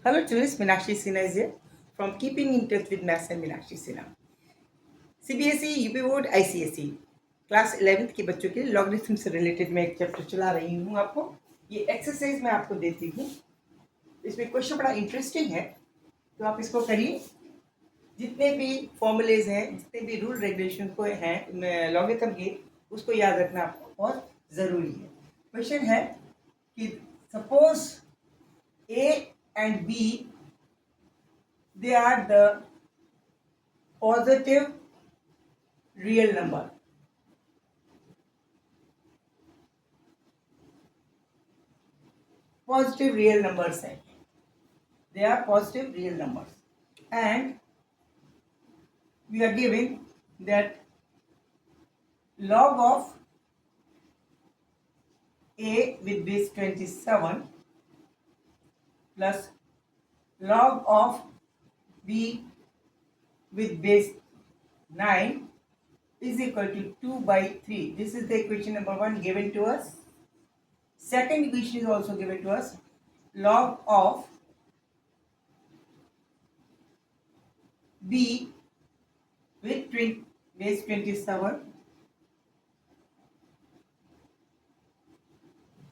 Hello students, Meenakshi Sinha is here from Keeping in Touch with Maths and Meenakshi Sinha. CBSE, UP board, ICSE class 11th के बच्चों के लिए logarithm से related मैं एक chapter चला रही हूँ आपको। ये एक्सरसाइज मैं आपको देती हूँ। इसमें क्वेश्चन बड़ा इंटरेस्टिंग है, तो आप इसको करिए। जितने भी फॉर्मूलेज हैं, जितने भी रूल रेगुलेशन को हैं लॉगरिथम के, उसको याद रखना आपको बहुत ज़रूरी है। क्वेश्चन है कि suppose A and B, they are the positive real number. Positive real numbers हैं, they are positive real numbers, and we are giving that log of A with base 27 plus log of B with base 9 is equal to 2 by 3. This is the equation number 1 given to us. Second equation is also given to us. Log of B with base 27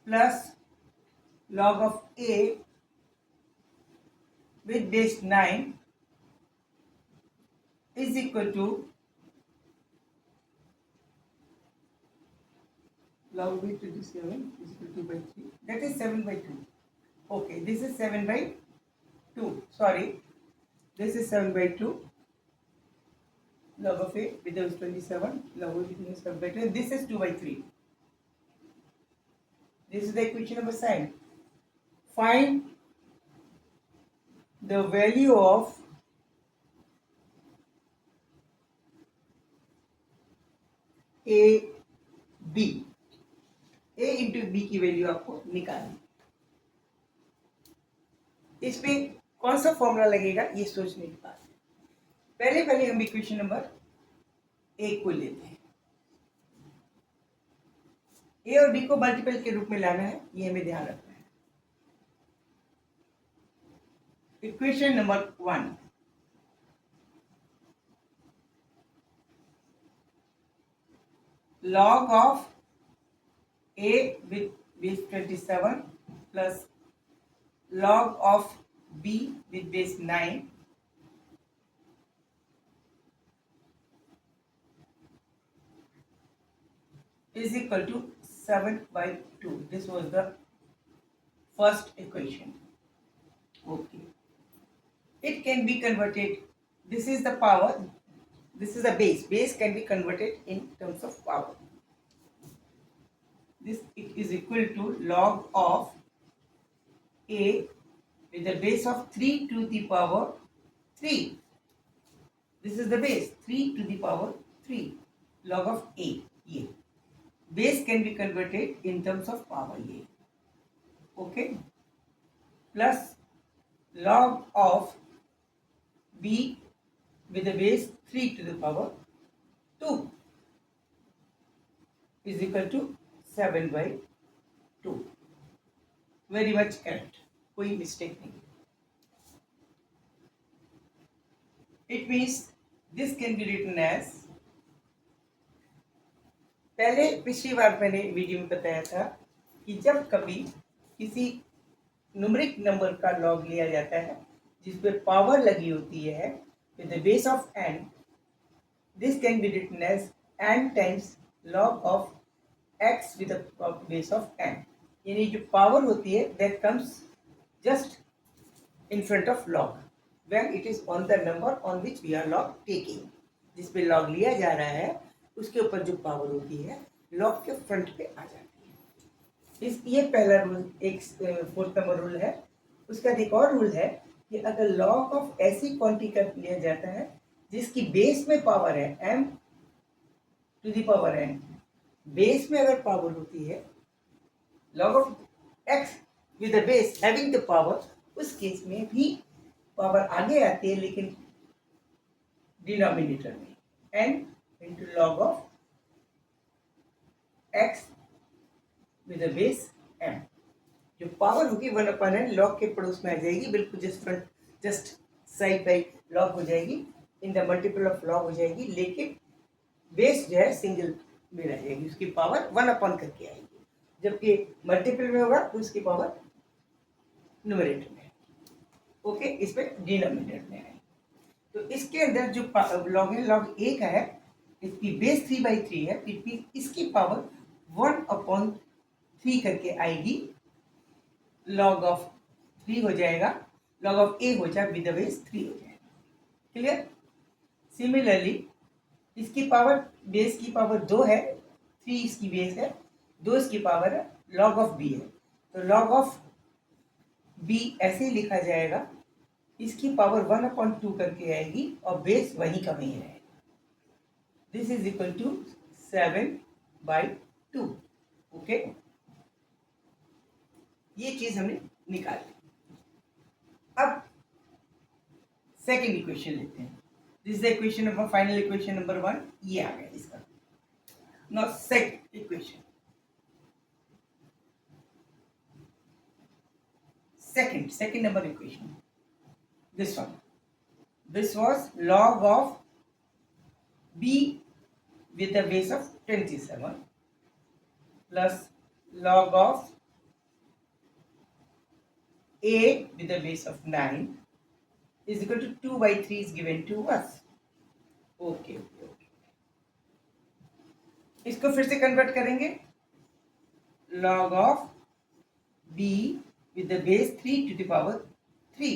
plus log of A with base 9 is equal to log of B 27 is equal to 2 by 3. That is 7 by 2. Okay, this is 7 by 2. Sorry, this is 7 by 2. Log of A with the 27, log of B is 7 by 2. And this is 2 by 3. This is the equation number 7. Find the value of A B. A into B की value आपको निकालनी। इसमें कौन सा formula लगेगा ये सोचने की बात है। पहले हम इक्वेशन नंबर 1 को लेते हैं। ए और बी को मल्टीपल के रूप में लाना है, ये हमें ध्यान रखना है। Equation number 1, log of A with base 27 plus log of B with base 9 is equal to 7 by 2. This was the first equation. Okay. It can be converted. This is the power. This is the base. Base can be converted in terms of power. This it is equal to log of A with the base of 3 to the power 3. This is the base, 3 to the power 3. Log of A. ये base can be converted in terms of power ये. Okay. Plus log of B with the base 3 to the power 2 is equal to 7 by 2. Very much correct. कोई mistake नहीं. It means this can be written as, पहले पिछली बार मैंने video में बताया था कि जब कभी किसी न्यूमेरिक नंबर का लॉग लिया जाता है जिस पर पावर लगी होती है with the base of n, this can be written as n times log of x with the base of n. यानी जो पावर होती है that comes just in front of log when it is on the number on which we are log taking. जिस पे log लिया जा रहा है उसके ऊपर जो पावर होती है log के फ्रंट पे आ जाती है। ये पहला रूल, एक 4th नंबर रूल है। उसका एक और रूल है कि अगर log ऑफ ऐसी क्वांटिटी का लिया जाता है जिसकी बेस में पावर है m to the power n, base में अगर पावर होती है log of x with the base having the power, उस केस में भी पावर आगे आती है लेकिन डिनोमिनेटर में n into log of x with the base m. जो पावर होगी 1/n लॉग के पड़ोस में आ जाएगी, बिल्कुल जस्ट साइड बाई लॉग हो जाएगी, in the multiple of log हो जाएगी, लेकिन बेस जो है सिंगल में रह जाएगी, उसकी पावर 1/n करके आएगी, जबकि मल्टीपल में होगा तो उसकी पावर न्यूमरेटर में, ओके, इसमें डिनोमिनेटर में है। तो इसके अंदर जो लॉग है, लॉग ए का है, इसकी बेस 3/3 है, फिर इसकी पावर 1/3 करके आएगी, लॉग ऑफ 3 हो जाएगा, लॉग ऑफ ए हो जाए विद द बेस 3 हो जाएगा। क्लियर? सिमिलरली इसकी पावर, बेस की पावर 2 है, 3 इसकी बेस है, 2 इसकी पावर है, लॉग ऑफ बी है, तो लॉग ऑफ बी ऐसे ही लिखा जाएगा, इसकी पावर 1/2 करके आएगी और बेस वही का वही रहेगा। This is equal to 7/2। Okay, ये चीज हमने निकाली। अब सेकेंड इक्वेशन लेते हैं। This is equation number, final equation number 1 ये आ गया इसका। Now second equation, second number equation, this one, this was log of b with the base of 27 plus log of a with the base of 9 is equal to 2/3 is given to us. Okay. इसको फिर से convert करेंगे, log of b with the base 3 to the power 3,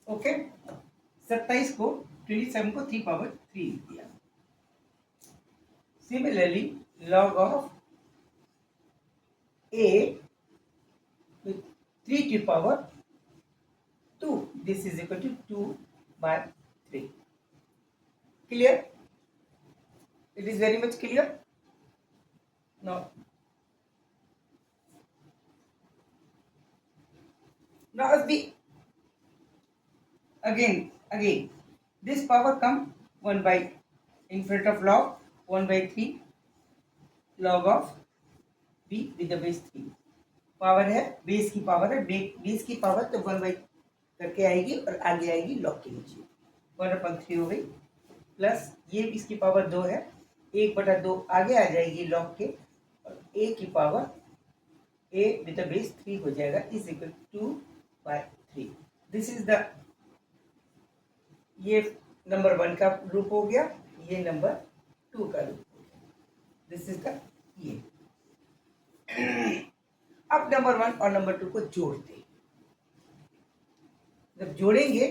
okay, 27 को 27 को 3 power 3 लिख दिया। Similarly log of a with 3 to power 2, this is equal to 2/3. Clear? It is very much clear. Now as the again this power come 1 by in front of log 1/3 log of b with the base 3, power है, base की power है, base की power तो 1 करके आएगी और आगे आएगी लॉग के नीचे, 1/3 हो गई, प्लस ये इसकी पावर 2 है, 1/2 आगे आ जाएगी लॉग के, और a की power a with the base 3 हो जाएगा, is equal 2/3। This is the, ये नंबर 1 का रूप हो गया, ये नंबर 2 का रूप हो गया, दिस इज द ये। अब नंबर 1 और नंबर 2 को जोड़ते हैं, जब जोड़ेंगे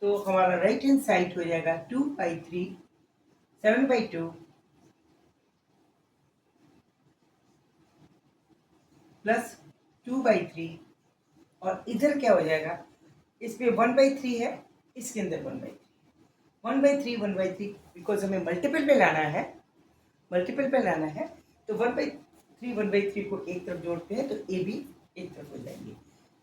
तो हमारा राइट हैंड साइड हो जाएगा 2/3 7/2 प्लस 2/3, और इधर क्या हो जाएगा, इसमें 1/3 है, इसके अंदर 1/3 बिकॉज हमें मल्टीपल पे लाना है, तो 1/3 को एक तरफ जोड़ते हैं तो ए भी एक तरफ हो जाएंगे।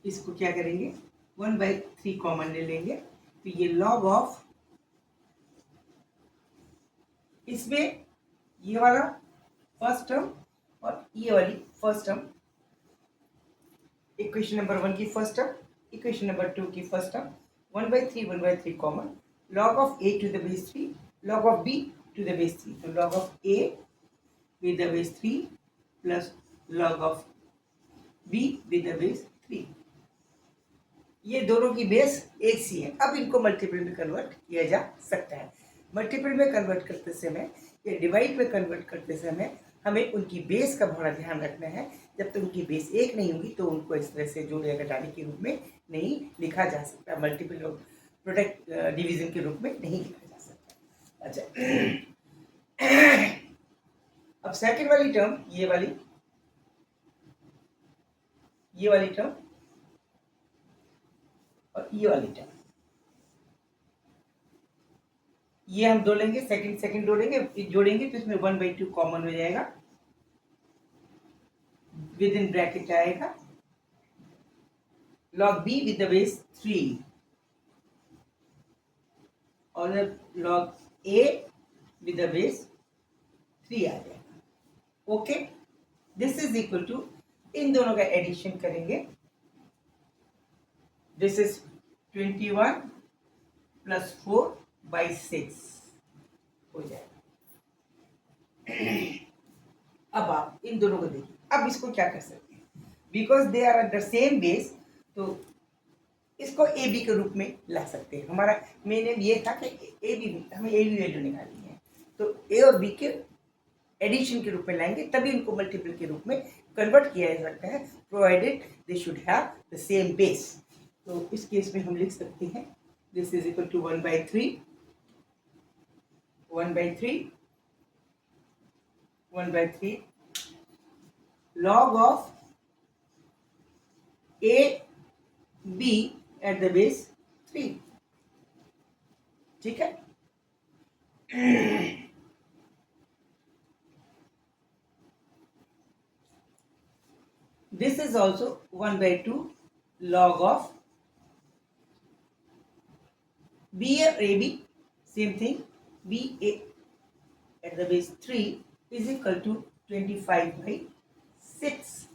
इसको क्या करेंगे, 1/3 कॉमन ले लेंगे, तो ये लॉग ऑफ, इसमें ये वाला फर्स्ट टर्म और ये वाली फर्स्ट टर्म, इक्वेशन नंबर 1 की फर्स्ट टर्म, इक्वेशन नंबर 2 की first term, 1/3 common, log of a to the base 3 log of b to the base 3, तो log of a with the base 3 plus log of b with the base 3, ये दोनों की base एक सी है। अब इनको multiple में कन्वर्ट किया जा सकता है। मल्टीपल में कन्वर्ट करते समय या डिवाइड में कन्वर्ट करते समय हमें उनकी बेस का बड़ा ध्यान रखना है, जब तक उनकी बेस एक नहीं होगी तो उनको इस तरह से जोड़ या घटाने के रूप में नहीं लिखा जा सकता, मल्टीपल प्रोडक्ट डिवीजन के रूप में नहीं लिखा जा सकता। अच्छा, अब सेकंड वाली टर्म, ये वाली टर्म और ये वाली टर्म, ये हम जोड़ेंगे, सेकंड जोड़ेंगे तो इसमें 1/2 कॉमन हो जाएगा, विद इन ब्रैकेट आएगा log b with the base 3 और log a with the base 3 आ जाएगा. Okay, this is equal to, इन दोनों का एडिशन करेंगे. दिस इज 21 प्लस 4/6 हो जाएगा. अब आप इन दोनों को देखिए. अब इसको क्या कर सकते हैं, because they are the same base, तो इसको ए बी के रूप में ला सकते हैं. हमारा मेन एम ये था कि ए बी, हमें ए बी वैल्यू निकालनी है, तो ए और बी के एडिशन के रूप में लाएंगे, तभी इनको मल्टीपल के रूप में कन्वर्ट किया जा सकता है, provided they should have the same base. तो इस केस में हम लिख सकते हैं this is equal to 1/3 log of a b at the base 3. ठीक है. This is also 1/2 log of BA or AB, same thing, BA at the base 3 is equal to 25/6.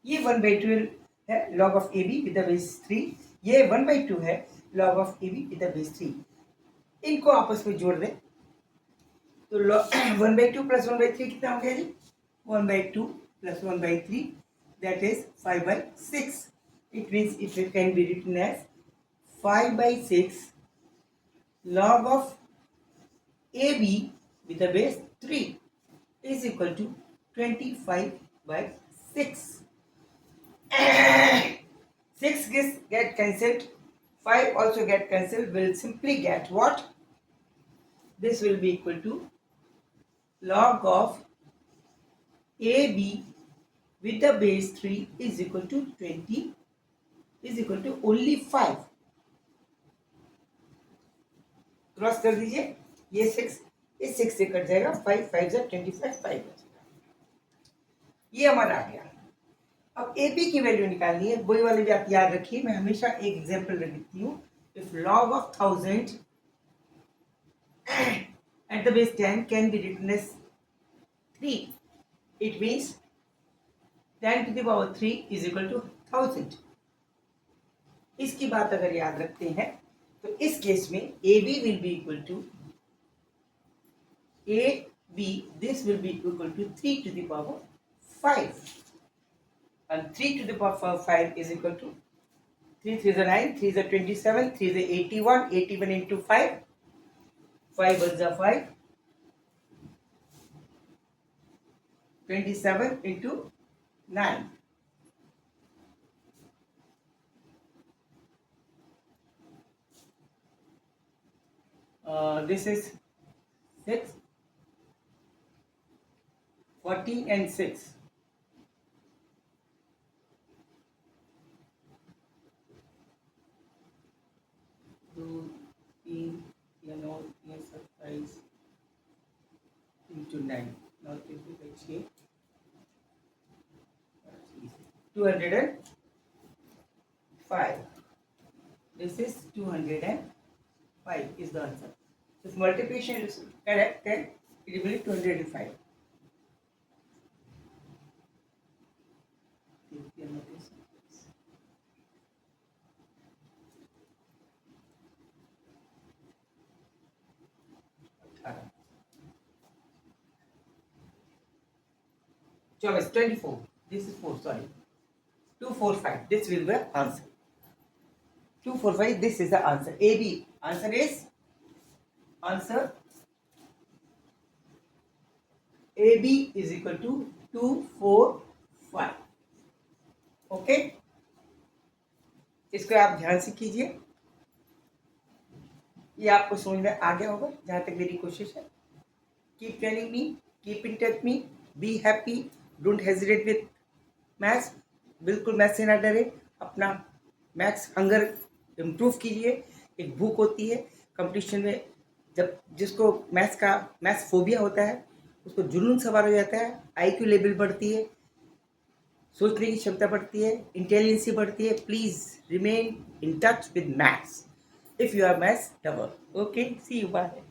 ये 1/2 है log of AB with the base 3, ये 1/2 है log of AB with the base 3. इनको आपस में जोड़ दें तो 1/2 प्लस 1/3 कितना हो गया जी? 1/2 plus 1/3, that is 5/6. It means it can be written as 5/6 log of AB with the base 3 is equal to 25/6. 6 get cancelled, 5 also get cancelled. We'll simply get what? This will be equal to log of AB with the base 3 is equal to 20 is equal to only 5. Cross कर दीजिए, ये 6 इस 6 से cut जाएगा, 5 5 जा 25, 5 बचेगा. ये हमारा आ गया. अब AB की वैल्यू निकालनी है, वही वाली भी आप याद रखिए. मैं हमेशा एक एग्जांपल रख देती हूँ. If log of 1000 at the base 10 can be written as 3, it means 10 to the power 3 is equal to 1000. इसकी बात अगर याद रखते हैं तो इस केस में AB will be equal to AB, this will be equal to 3 to the power 5, and 3 to the power 5 is equal to 3 3 is 9, 3 is 27, 3 is 81, 81 into 5, 5 is 5, 27 into 9. This is 6, 14 and 6. दो तीन या 9 या 27 into 9. Now 205. This is 205 is the answer. If multiplication is correct, then it will be 205. So it's 24. This is 4, sorry. 245. This will be the answer. 245. This is the answer. AB. Answer is AB is equal to 245. Okay, इसको आप ध्यान से कीजिए. ये आपको समझ में आ गया होगा जहां तक मेरी कोशिश है. Keep training me, keep in touch me, be happy, don't hesitate with maths. बिल्कुल मैथ्स से ना डरे, अपना मैथ्स हंगर इम्प्रूव कीजिए. एक बुक होती है कंपटीशन में, जब जिसको मैथ्स फोबिया होता है उसको जुनून सवार हो जाता है, IQ लेवल बढ़ती है, सोचने की क्षमता बढ़ती है, इंटेलिजेंसी बढ़ती है. Please remain in touch with maths if you are maths lover. Okay, see you, bye.